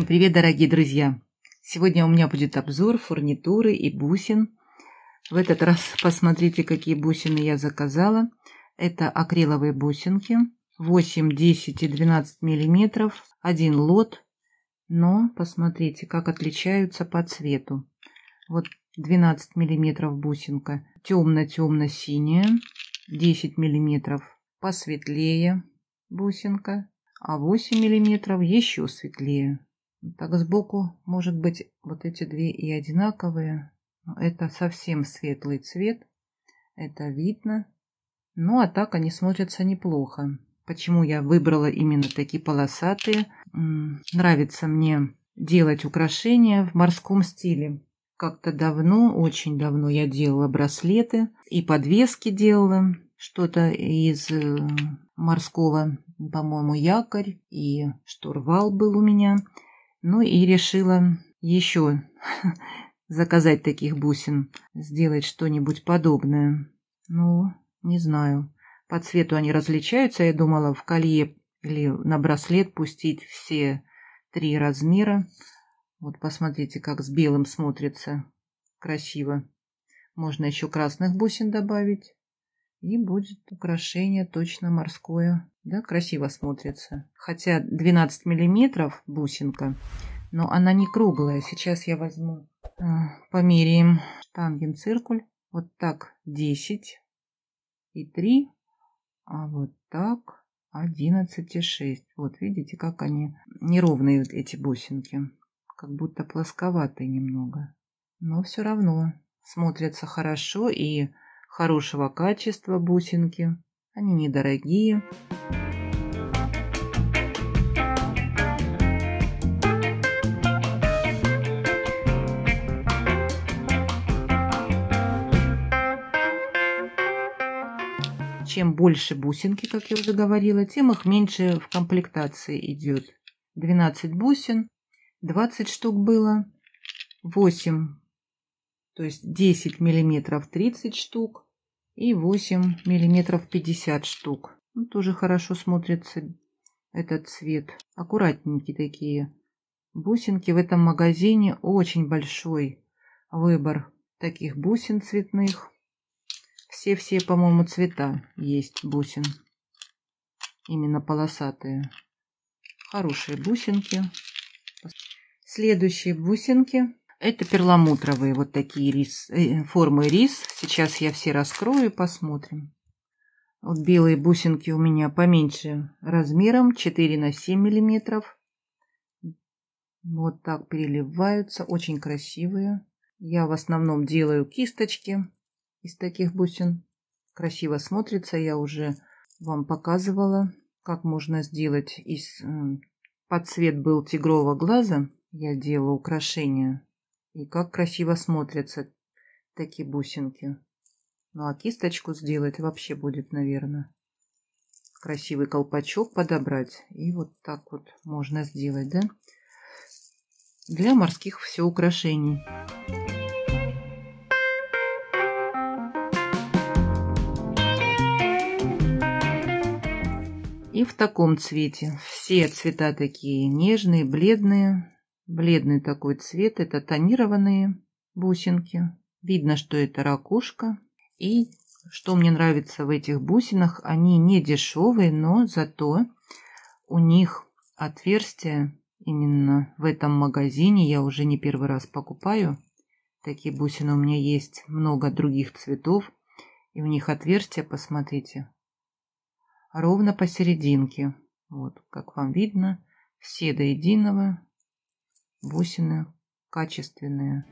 Всем привет, дорогие друзья! Сегодня у меня будет обзор фурнитуры и бусин. В этот раз посмотрите, какие бусины я заказала. Это акриловые бусинки 8, 10 и 12 миллиметров. Один лот. Но посмотрите, как отличаются по цвету. Вот 12 миллиметров бусинка темно-темно-синяя. 10 миллиметров посветлее бусинка. А 8 миллиметров еще светлее. Так сбоку, может быть, вот эти две и одинаковые. Это совсем светлый цвет. Это видно. Ну, а так они смотрятся неплохо. Почему я выбрала именно такие полосатые? Нравится мне делать украшения в морском стиле. Как-то давно, очень давно я делала браслеты и подвески делала. Что-то из морского, по-моему, якорь и штурвал был у меня. Ну и решила еще заказать таких бусин, сделать что-нибудь подобное. Ну, не знаю. По цвету они различаются. Я думала в колье или на браслет пустить все 3 размера. Вот посмотрите, как с белым смотрится. Красиво. Можно еще красных бусин добавить. И будет украшение точно морское. Да, красиво смотрится. Хотя 12 миллиметров бусинка, но она не круглая. Сейчас я возьму, померяем штангенциркуль. Вот так 10 и 3, а вот так 11 и 6. Вот видите, как они неровные, вот эти бусинки. Как будто плосковатые немного. Но все равно смотрятся хорошо и хорошего качества бусинки. Они недорогие. Чем больше бусинки, как я уже говорила, тем их меньше в комплектации идет. 12 бусин, 20 штук было, 8, то есть 10 миллиметров 30 штук и 8 миллиметров 50 штук. Ну, тоже хорошо смотрится этот цвет. Аккуратненькие такие бусинки. В этом магазине очень большой выбор таких бусин цветных. Все, по-моему, цвета есть бусин. Именно полосатые. Хорошие бусинки. Следующие бусинки. Это перламутровые. Вот такие формы рис. Сейчас я все раскрою и посмотрим. Вот белые бусинки у меня поменьше размером. 4 на 7 миллиметров. Вот так переливаются. Очень красивые. Я в основном делаю кисточки из таких бусин. Красиво смотрится. Я уже вам показывала, как можно сделать под цвет был тигрового глаза. Я делала украшения. И как красиво смотрятся такие бусинки. Ну а кисточку сделать вообще будет, наверное. Красивый колпачок подобрать. И вот так вот можно сделать, да? Для морских все украшений. И в таком цвете. Все цвета такие нежные, бледные. Бледный такой цвет. Это тонированные бусинки. Видно, что это ракушка. И что мне нравится в этих бусинах, они не дешевые, но зато у них отверстия именно в этом магазине. Я уже не первый раз покупаю. Такие бусины у меня есть много других цветов. И у них отверстия, посмотрите, ровно посерединке. Вот, как вам видно, все до единого бусины качественные.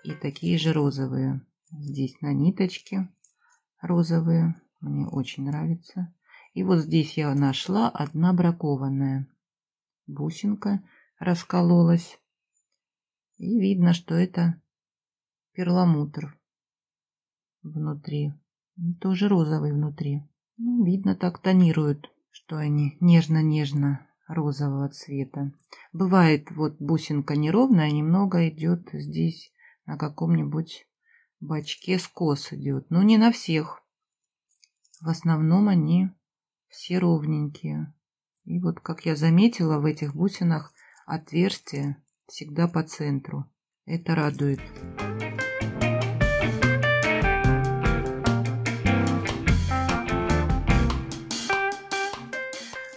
И такие же розовые. Здесь на ниточке розовые. Мне очень нравится. И вот здесь я нашла одна бракованная бусинка. Раскололась. И видно, что это перламутр внутри. Тоже розовый внутри. Ну, видно, так тонируют, что они нежно-нежно розового цвета. Бывает, вот бусинка неровная, немного идет здесь на каком-нибудь бачке скос идет. Но не на всех. в основном они все ровненькие. И вот, как я заметила, в этих бусинах отверстие всегда по центру. Это радует.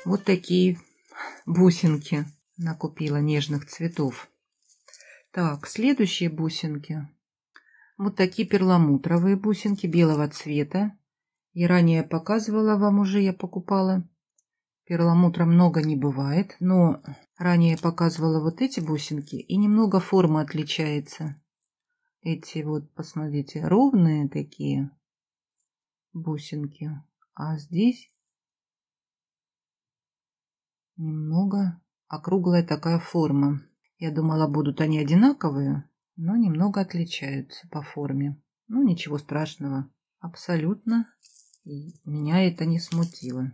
Вот такие бусинки накупила нежных цветов. Так, следующие бусинки. Вот такие перламутровые бусинки белого цвета. И ранее показывала вам уже, я покупала. Перламутра много не бывает, но ранее показывала вот эти бусинки, и немного форма отличается. Эти вот, посмотрите, ровные такие бусинки, а здесь немного округлая такая форма. Я думала, будут они одинаковые, но немного отличаются по форме. Ну, ничего страшного. Абсолютно. И меня это не смутило.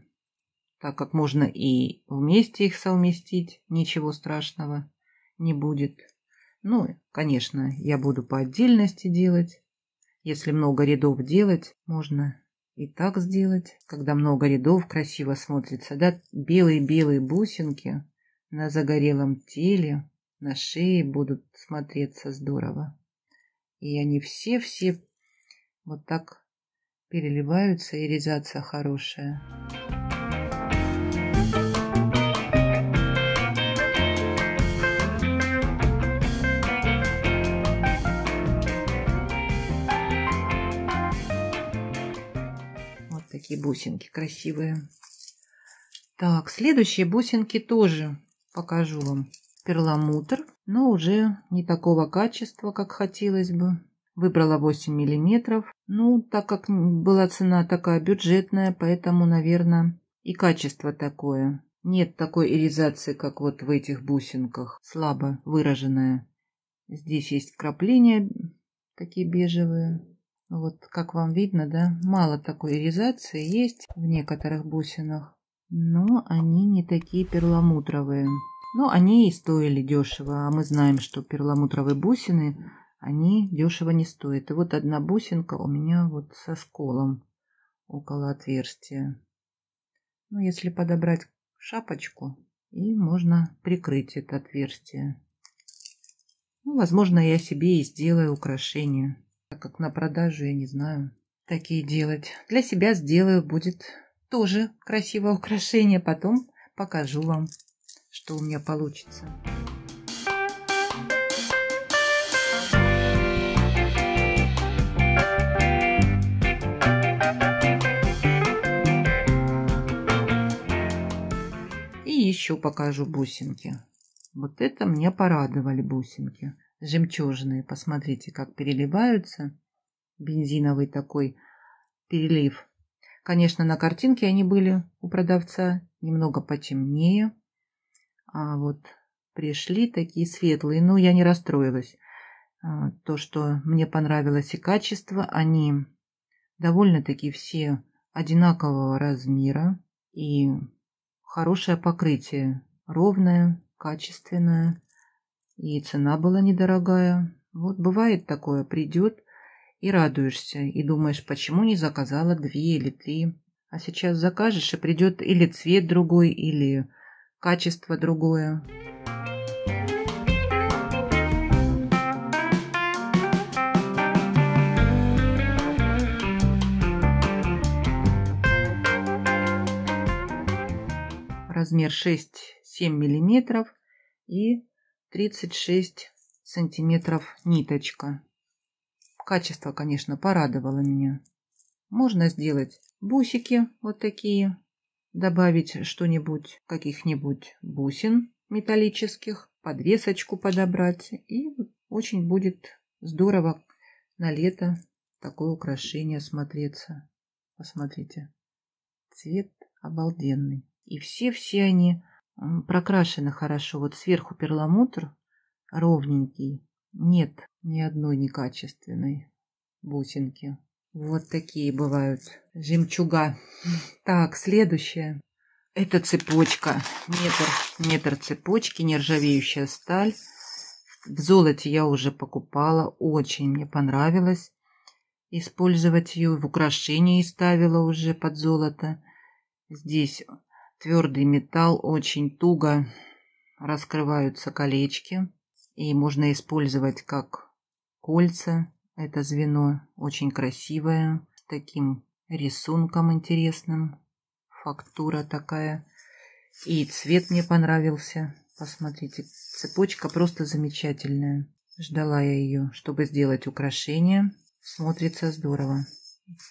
Так как можно и вместе их совместить, ничего страшного не будет. Ну, конечно, я буду по отдельности делать. Если много рядов делать, можно и так сделать. Когда много рядов, красиво смотрится. Да? Белые-белые бусинки на загорелом теле, на шее будут смотреться здорово. И они все вот так переливаются, и резаться хорошая. Вот такие бусинки красивые. Так, следующие бусинки тоже покажу вам. Перламутр, но уже не такого качества, как хотелось бы. Выбрала 8 миллиметров. Ну, так как была цена такая бюджетная, поэтому, наверное, и качество такое. Нет такой иризации, как вот в этих бусинках, слабо выраженная. Здесь есть вкрапления такие бежевые. Вот, как вам видно, да, мало такой иризации есть в некоторых бусинах, но они не такие перламутровые. Но они и стоили дешево, а мы знаем, что перламутровые бусины, они дешево не стоят. И вот одна бусинка у меня вот со сколом около отверстия. Ну, если подобрать шапочку, и можно прикрыть это отверстие. Ну, возможно, я себе и сделаю украшение, так как на продажу я не знаю такие делать. Для себя сделаю, будет тоже красивое украшение, потом покажу вам, что у меня получится. И еще покажу бусинки. Вот это меня порадовали бусинки. Жемчужные. Посмотрите, как переливаются. Бензиновый такой перелив. Конечно, на картинке они были у продавца немного потемнее. А вот пришли такие светлые. Но я не расстроилась. То, что мне понравилось и качество, они довольно-таки все одинакового размера. И хорошее покрытие. Ровное, качественное. И цена была недорогая. Вот бывает такое, придет и радуешься. И думаешь, почему не заказала 2 или 3. А сейчас закажешь, и придет или цвет другой, или качество другое. Размер 6-7 миллиметров и 36 сантиметров ниточка. Качество, конечно, порадовало меня. Можно сделать бусики вот такие, добавить что-нибудь, каких-нибудь бусин металлических, подвесочку подобрать, и очень будет здорово на лето такое украшение смотреться. Посмотрите, цвет обалденный. И все они прокрашены хорошо. Вот сверху перламутр ровненький. Нет ни одной некачественной бусинки. Вот такие бывают жемчуга. Так, следующее. Это цепочка. Метр цепочки, нержавеющая сталь. В золоте я уже покупала. Очень мне понравилось. использовать ее. В украшении ставила уже под золото. Здесь твердый металл, очень туго раскрываются колечки. И можно использовать как кольца. Это звено очень красивое, с таким рисунком интересным. Фактура такая. И цвет мне понравился. Посмотрите, цепочка просто замечательная. Ждала я ее, чтобы сделать украшение. Смотрится здорово.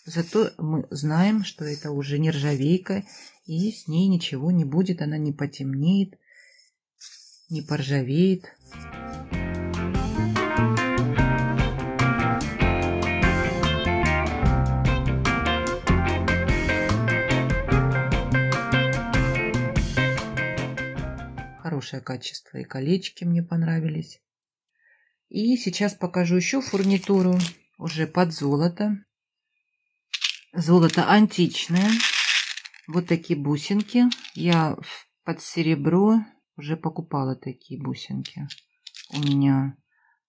Зато мы знаем, что это уже нержавейка, и с ней ничего не будет. Она не потемнеет, не поржавеет. Хорошее качество, и колечки мне понравились. И сейчас покажу еще фурнитуру уже под золото. Золото античное. Вот такие бусинки. Я под серебро уже покупала такие бусинки. У меня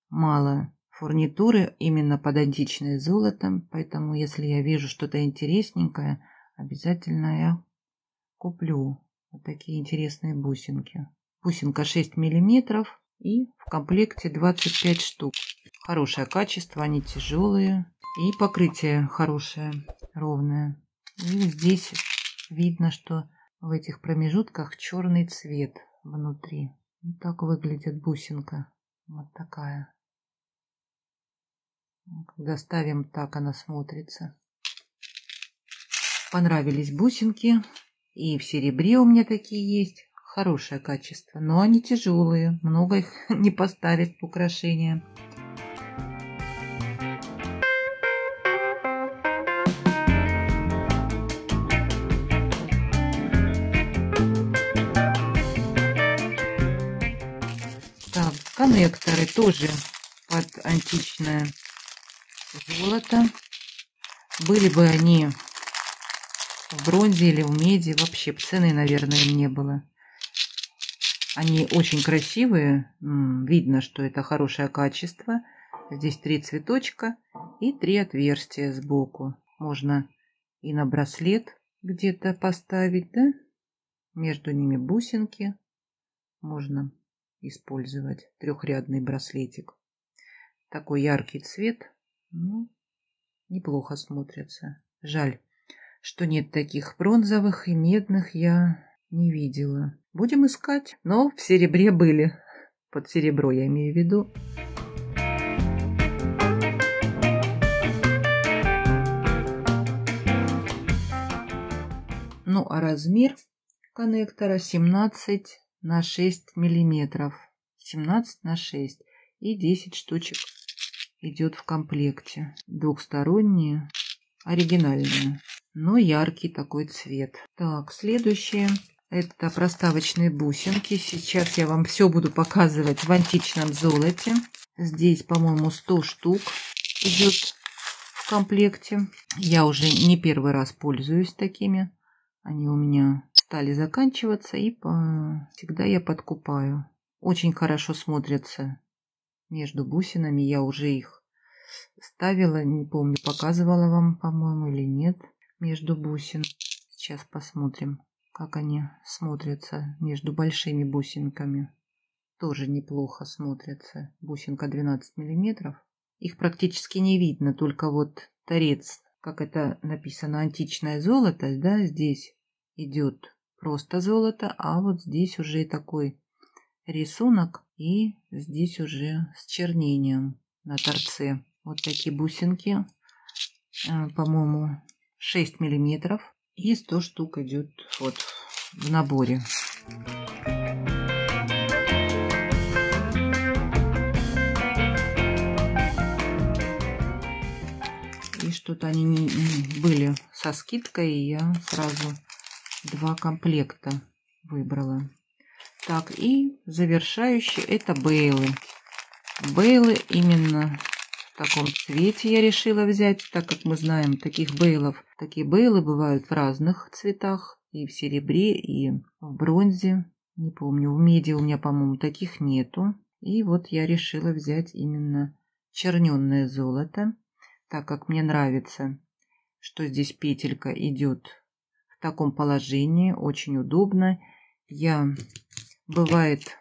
мало фурнитуры именно под античное золото. Поэтому, если я вижу что-то интересненькое, обязательно я куплю вот такие интересные бусинки. Бусинка 6 миллиметров. И в комплекте 25 штук. Хорошее качество, они тяжелые. И покрытие хорошее, ровное. И здесь видно, что в этих промежутках черный цвет внутри. Вот так выглядит бусинка. Вот такая. Когда ставим, так она смотрится. Понравились бусинки. И в серебре у меня такие есть. Хорошее качество, но они тяжелые. Много их не поставить в украшения. Так, коннекторы тоже под античное золото. Были бы они в бронзе или в меди, вообще цены, наверное, им не было. Они очень красивые. Видно, что это хорошее качество. Здесь 3 цветочка и 3 отверстия сбоку. Можно и на браслет где-то поставить, да? Между ними бусинки. Можно использовать трехрядный браслетик. Такой яркий цвет. Ну, неплохо смотрится. Жаль, что нет таких бронзовых и медных, я не видела. Будем искать. Но в серебре были. Под серебро я имею в виду. Ну, а размер коннектора 17 на 6 миллиметров. 17 на 6. И 10 штучек идет в комплекте. Двухсторонние. Оригинальные. Но яркий такой цвет. Так, следующее. Это проставочные бусинки. Сейчас я вам все буду показывать в античном золоте. Здесь, по-моему, 100 штук идет в комплекте. Я уже не первый раз пользуюсь такими. Они у меня стали заканчиваться, и всегда я подкупаю. Очень хорошо смотрятся между бусинами. Я уже их ставила, не помню, показывала вам, по-моему, или нет. Между бусин. Сейчас посмотрим, как они смотрятся между большими бусинками. Тоже неплохо смотрятся. Бусинка 12 миллиметров. Их практически не видно, только вот торец, как это написано, античное золото, да, здесь идет просто золото, а вот здесь уже такой рисунок, и здесь уже с чернением на торце. Вот такие бусинки, по-моему, 6 миллиметров. И 100 штук идет вот в наборе. И что-то они не были со скидкой, и я сразу 2 комплекта выбрала. Так, и завершающие это бейлы. Бейлы именно в таком цвете я решила взять, так как мы знаем таких бейлов. Такие бейлы бывают в разных цветах, и в серебре, и в бронзе. Не помню, в меди у меня, по-моему, таких нету. И вот я решила взять именно черненное золото. так как мне нравится, что здесь петелька идет в таком положении, очень удобно. Я, бывает,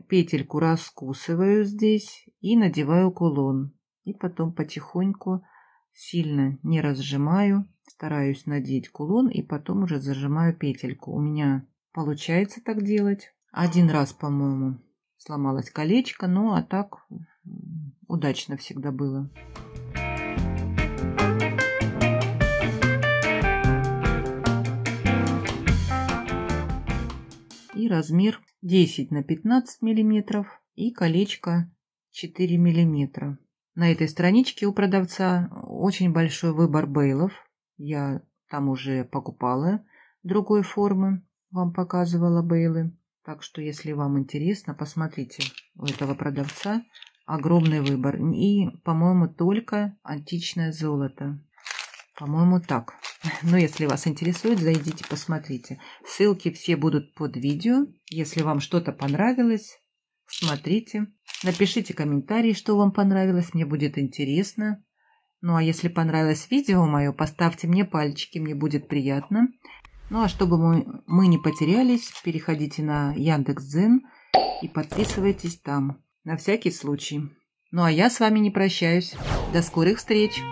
петельку раскусываю здесь и надеваю кулон. И потом потихоньку, сильно не разжимаю, стараюсь надеть кулон и потом уже зажимаю петельку. У меня получается так делать. Один раз, по-моему, сломалось колечко, ну а так удачно всегда было. И размер 10 на 15 миллиметров и колечко 4 миллиметра. На этой страничке у продавца очень большой выбор бейлов. Я там уже покупала другой формы, вам показывала бейлы. Так что, если вам интересно, посмотрите, у этого продавца огромный выбор. И, по-моему, только античное золото. По-моему, так. Но если вас интересует, зайдите, посмотрите. Ссылки все будут под видео. Если вам что-то понравилось, смотрите. Напишите комментарий, что вам понравилось. Мне будет интересно. Ну, а если понравилось видео мое, поставьте мне пальчики. Мне будет приятно. Ну, а чтобы мы не потерялись, переходите на Яндекс.Дзен и подписывайтесь там. На всякий случай. Ну, а я с вами не прощаюсь. До скорых встреч!